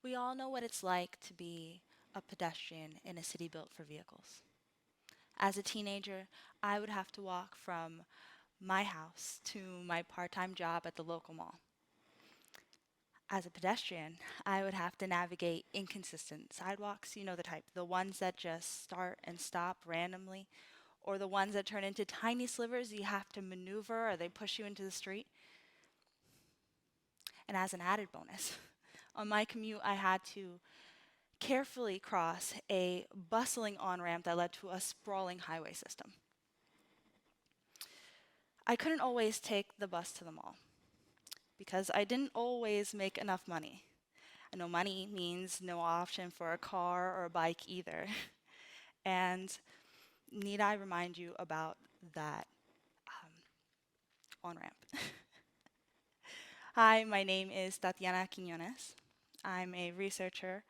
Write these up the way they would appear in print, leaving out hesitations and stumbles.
We all know what it's like to be a pedestrian in a city built for vehicles. As a teenager, I would have to walk from my house to my part-time job at the local mall. As a pedestrian, I would have to navigate inconsistent sidewalks, you know the type, the ones that just start and stop randomly, or the ones that turn into tiny slivers you have to maneuver or they push you into the street. And as an added bonus, on my commute, I had to carefully cross a bustling on-ramp that led to a sprawling highway system. I couldn't always take the bus to the mall because I didn't always make enough money. And no money means no option for a car or a bike either. And need I remind you about that on-ramp? Hi, my name is Tatiana Quiñones. I'm a researcher,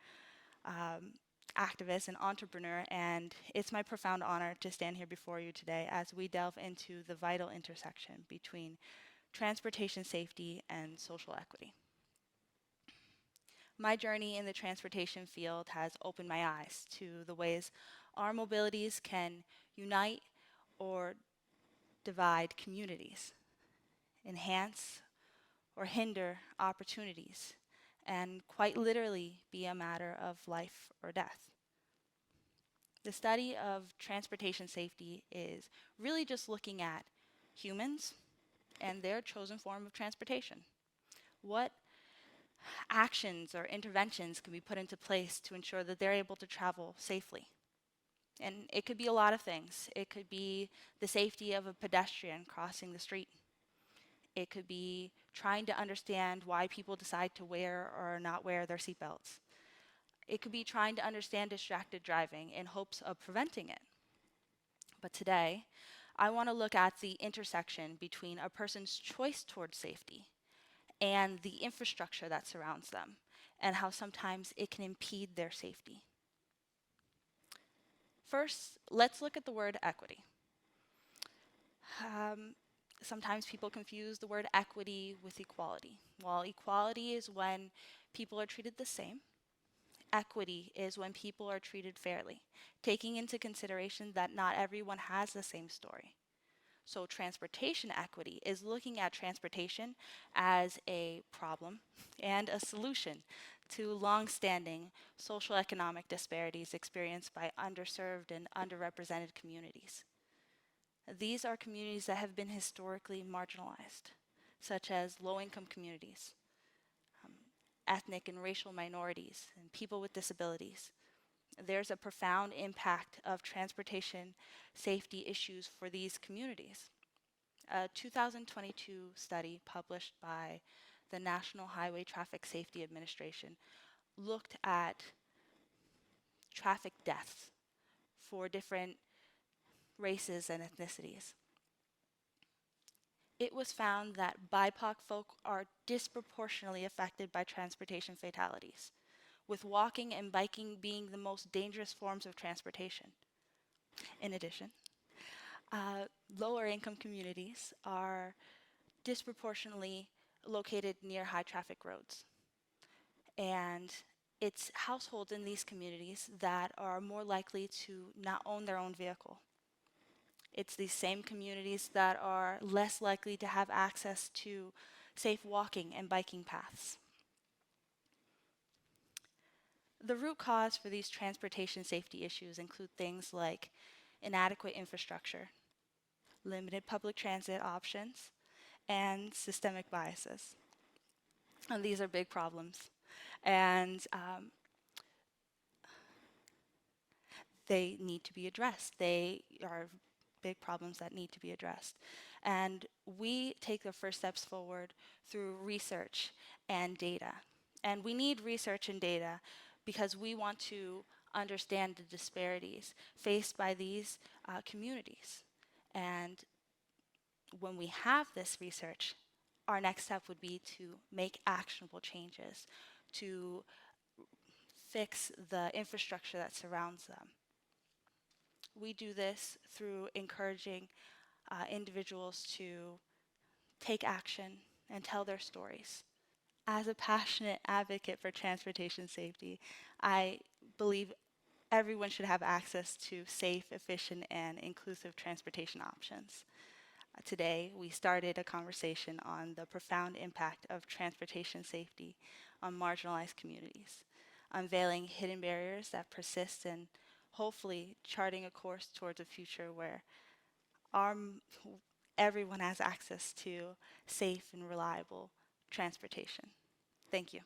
um, activist, and entrepreneur, and it's my profound honor to stand here before you today as we delve into the vital intersection between transportation safety and social equity. My journey in the transportation field has opened my eyes to the ways our mobilities can unite or divide communities, enhance or hinder opportunities, and quite literally be a matter of life or death. The study of transportation safety is really just looking at humans and their chosen form of transportation. What actions or interventions can be put into place to ensure that they're able to travel safely? And it could be a lot of things. It could be the safety of a pedestrian crossing the street. It could be trying to understand why people decide to wear or not wear their seatbelts. It could be trying to understand distracted driving in hopes of preventing it. But today, I want to look at the intersection between a person's choice towards safety and the infrastructure that surrounds them, and how sometimes it can impede their safety. First, let's look at the word equity. Um, Sometimes people confuse the word equity with equality. While equality is when people are treated the same, equity is when people are treated fairly, taking into consideration that not everyone has the same story. So transportation equity is looking at transportation as a problem and a solution to long-standing social economic disparities experienced by underserved and underrepresented communities. These are communities that have been historically marginalized, such as low-income communities, um, ethnic and racial minorities, and people with disabilities. There's a profound impact of transportation safety issues for these communities. A 2022 study published by the National Highway Traffic Safety Administration looked at traffic deaths for different races and ethnicities. It was found that BIPOC folk are disproportionately affected by transportation fatalities, with walking and biking being the most dangerous forms of transportation. In addition, lower income communities are disproportionately located near high traffic roads. And it's households in these communities that are more likely to not own their own vehicle. It's these same communities that are less likely to have access to safe walking and biking paths. The root cause for these transportation safety issues include things like inadequate infrastructure, limited public transit options, and systemic biases. And these are big problems. And they need to be addressed. They are big problems that need to be addressed. And we take the first steps forward through research and data. And we need research and data because we want to understand the disparities faced by these communities. And when we have this research, our next step would be to make actionable changes to fix the infrastructure that surrounds them. We do this through encouraging individuals to take action and tell their stories. As a passionate advocate for transportation safety, I believe everyone should have access to safe, efficient, and inclusive transportation options. Today, we started a conversation on the profound impact of transportation safety on marginalized communities, unveiling hidden barriers that persist and hopefully charting a course towards a future where our, everyone has access to safe and reliable transportation. Thank you.